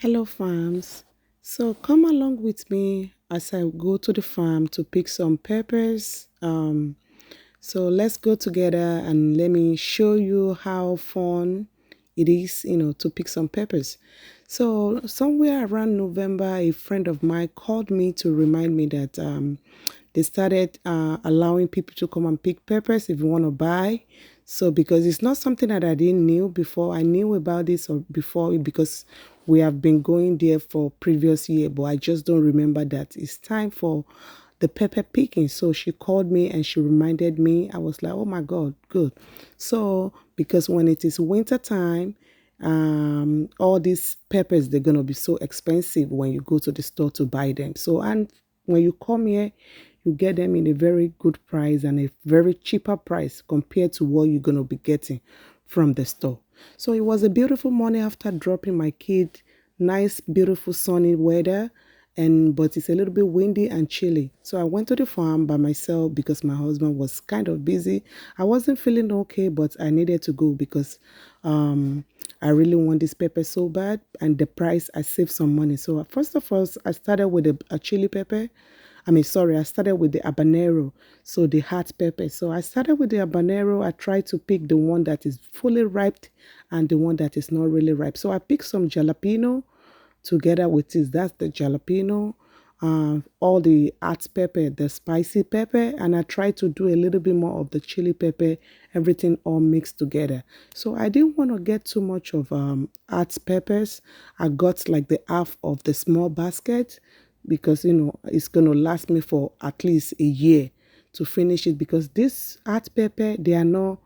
Hello, farms. So come along with me as I go to the farm to pick some peppers. So let's go together and let me show you how fun it is, to pick some peppers. So somewhere around November, a friend of mine called me to remind me that they started allowing people to come and pick peppers if you want to buy. So because it's not something that I didn't knew before, I knew about this or before because we have been going there for previous year, but I just don't remember that it's time for the pepper picking. So she called me and she reminded me. I was like, oh my God, good. So because when it is winter time, all these peppers, they're gonna be so expensive when you go to the store to buy them. So and when you come here, you get them in a very good price and a very cheaper price compared to what you're gonna be getting from the store. So it was a beautiful morning after dropping my kid. Nice, beautiful sunny weather, and but it's a little bit windy and chilly. So I went to the farm by myself because my husband was kind of busy. I wasn't feeling okay, but I needed to go because I really want this pepper so bad, and the price I saved some money. So first of all, I started with a chili pepper. I started with the habanero, so the hot pepper. So I started with the habanero. I tried to pick the one that is fully ripe and the one that is not really ripe. So I picked some jalapeno together with this. That's the jalapeno, all the hot pepper, the spicy pepper, and I tried to do a little bit more of the chili pepper, everything all mixed together. So I didn't want to get too much of hot peppers. I got like the half of the small basket because it's gonna last me for at least a year to finish it because this hot pepper, they are not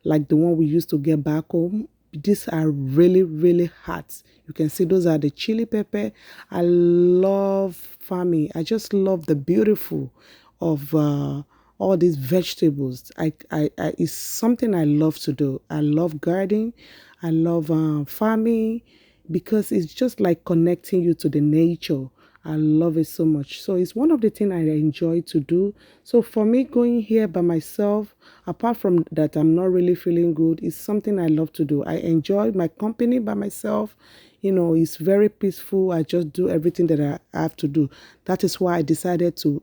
like the one we used to get back home. These are really, really hot. You can see those are the chili pepper. I love farming. I just love the beautiful of all these vegetables. It's something I love to do. I love gardening. I love farming because it's just like connecting you to the nature. I love it so much. So it's one of the things I enjoy to do. So for me, going here by myself, apart from that, I'm not really feeling good. It's something I love to do. I enjoy my company by myself. It's very peaceful. I just do everything that I have to do. That is why I decided to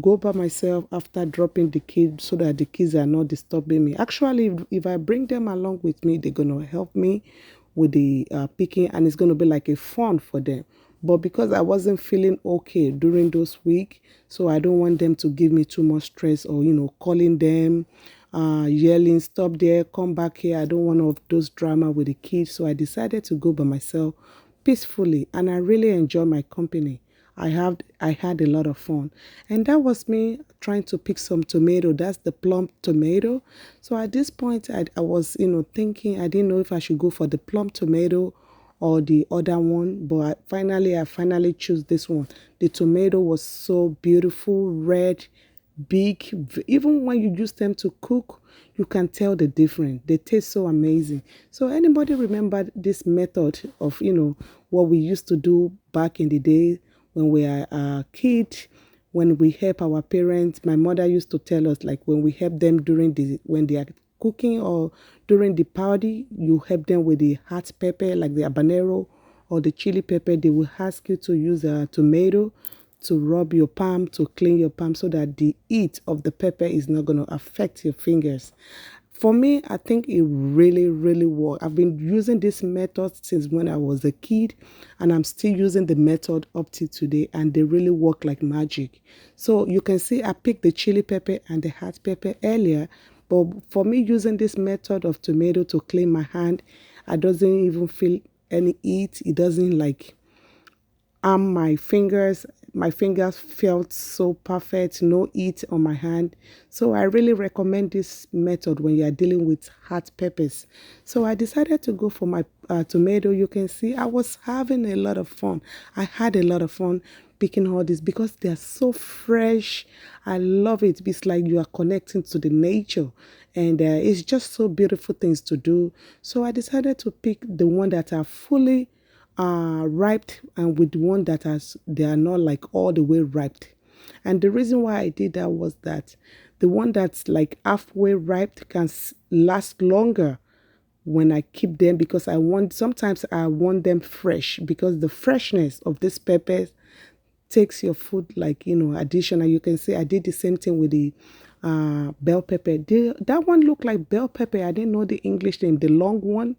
go by myself after dropping the kids so that the kids are not disturbing me. Actually, if I bring them along with me, they're going to help me with the picking, and it's going to be like a fun for them. But because I wasn't feeling okay during those weeks, so I don't want them to give me too much stress or, calling them, yelling, stop there, come back here. I don't want all of those drama with the kids. So I decided to go by myself peacefully, and I really enjoy my company. I had a lot of fun. And that was me trying to pick some tomato. That's the plum tomato. So at this point I was, thinking I didn't know if I should go for the plum tomato or the other one, but I finally choose this one. The tomato was so beautiful, red, big. Even when you use them to cook, you can tell the difference. They taste so amazing. So anybody remember this method of what we used to do back in the day when we are a kid, when we help our parents? My mother used to tell us, like, when we help them during the when they are cooking or during the party, you help them with the hot pepper like the habanero or the chili pepper. They will ask you to use a tomato to rub your palm, to clean your palm, so that the heat of the pepper is not going to affect your fingers. For me, I think it really, really works. I've been using this method since when I was a kid, and I'm still using the method up to today, and they really work like magic. So you can see I picked the chili pepper and the hot pepper earlier, but for me, using this method of tomato to clean my hand, I doesn't even feel any heat. It doesn't like my fingers. My fingers felt so perfect, no heat on my hand. So I really recommend this method when you are dealing with hot peppers. So I decided to go for my tomato. You can see I was having a lot of fun. I had a lot of fun picking all this because they're so fresh. I love it. It's like you are connecting to the nature, and it's just so beautiful things to do. So I decided to pick the one that are fully ripe, and with one that has they are not like all the way ripe. And the reason why I did that was that the one that's like halfway ripe can last longer when I keep them, because sometimes I want them fresh, because the freshness of this pepper takes your food, like, additional. You can see I did the same thing with the bell pepper. That one looked like bell pepper. I didn't know the English name, the long one.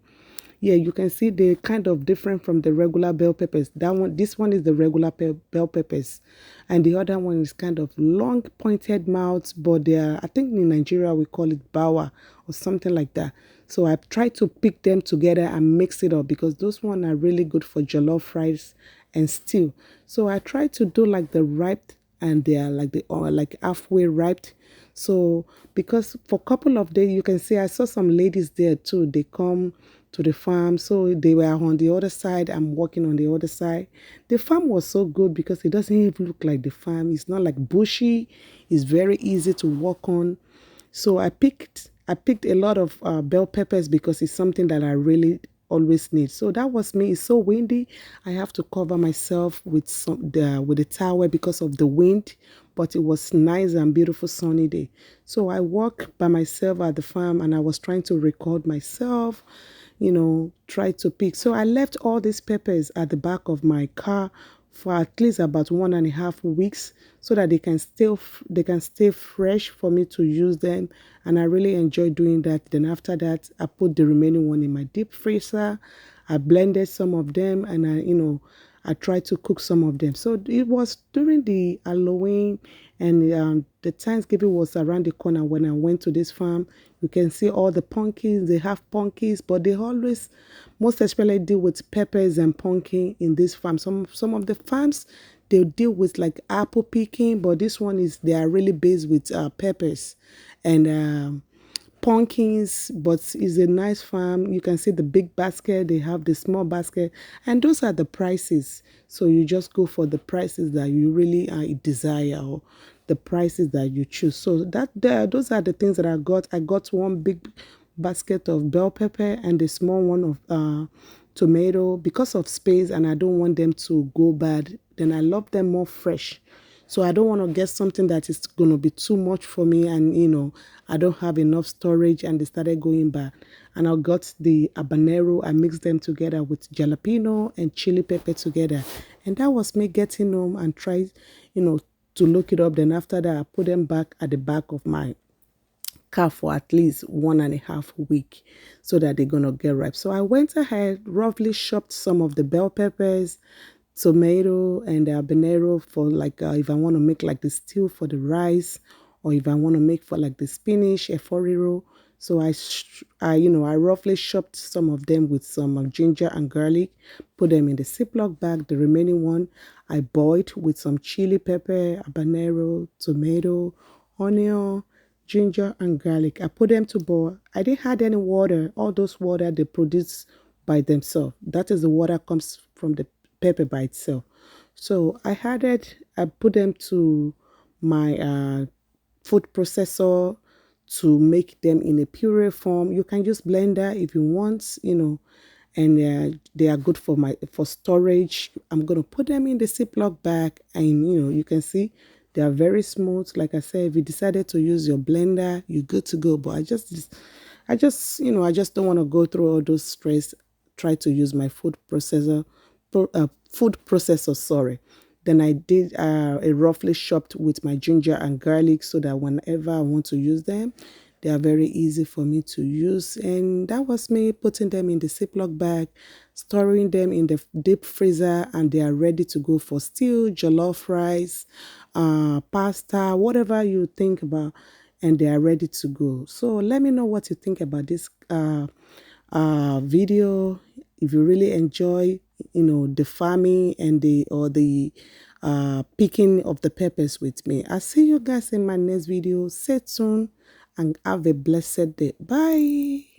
Yeah, you can see they're kind of different from the regular bell peppers. This one is the regular bell peppers, and the other one is kind of long, pointed mouths. But they are, I think in Nigeria we call it bawa or something like that. So I tried to pick them together and mix it up, because those ones are really good for jollof rice and stew. So I tried to do like the ripe, and they are like like halfway ripe. So because for a couple of days, you can see I saw some ladies there too. They come to the farm, so they were on the other side. I'm walking on the other side. The farm was so good because it doesn't even look like the farm. It's not like bushy. It's very easy to walk on. So I picked a lot of bell peppers, because it's something that I really always need. So that was me. It's so windy. I have to cover myself with with a towel because of the wind. But it was nice and beautiful sunny day. So I walked by myself at the farm, and I was trying to record myself, try to pick. So I left all these peppers at the back of my car for at least about 1.5 weeks, so that they can stay fresh for me to use them. And I really enjoy doing that. Then after that, I put the remaining one in my deep freezer. I blended some of them, and I tried to cook some of them. So it was during the Halloween, and the Thanksgiving was around the corner when I went to this farm. You can see all the pumpkins. They have pumpkins, but they always, most especially, deal with peppers and pumpkin in this farm. Some of the farms, they deal with like apple picking, but this one they are really based with peppers and pumpkins. But it's a nice farm. You can see the big basket, they have the small basket, and those are the prices. So you just go for the prices that you really desire, or the prices that you choose. So those are the things that I got one big basket of bell pepper and a small one of tomato, because of space, and I don't want them to go bad. Then I love them more fresh. So I don't want to get something that is going to be too much for me, and I don't have enough storage and they started going bad. And I got the habanero. I mixed them together with jalapeno and chili pepper together. And that was me getting home and tried, to look it up. Then after that, I put them back at the back of my car for at least 1.5 weeks, so that they're gonna get ripe. So I went ahead, roughly chopped some of the bell peppers, tomato, and the habanero for like if I want to make like the stew for the rice, or if I want to make for like the spinach eforiro. So I roughly chopped some of them with some ginger and garlic, put them in the Ziploc bag. The remaining one I boiled with some chili pepper, habanero, tomato, onion, ginger, and garlic. I put them to boil. I didn't add any water. All those water they produce by themselves. That is the water comes from the pepper by itself. So I put them to my food processor to make them in a puree form. You can use blender if you want, and they are good for storage. I'm gonna put them in the Ziploc bag, and you can see they are very smooth. Like I said, if you decided to use your blender, you're good to go. But I just don't want to go through all those stress. Try to use my food processor, sorry. Then I did a roughly chopped with my ginger and garlic, so that whenever I want to use them, they are very easy for me to use. And that was me putting them in the Ziploc bag, storing them in the deep freezer, and they are ready to go for stew, jollof rice, pasta, whatever you think about, and they are ready to go. So let me know what you think about this video. If you really enjoy, the farming and the picking of the peppers with me. I'll see you guys in my next video. Stay tuned and have a blessed day. Bye.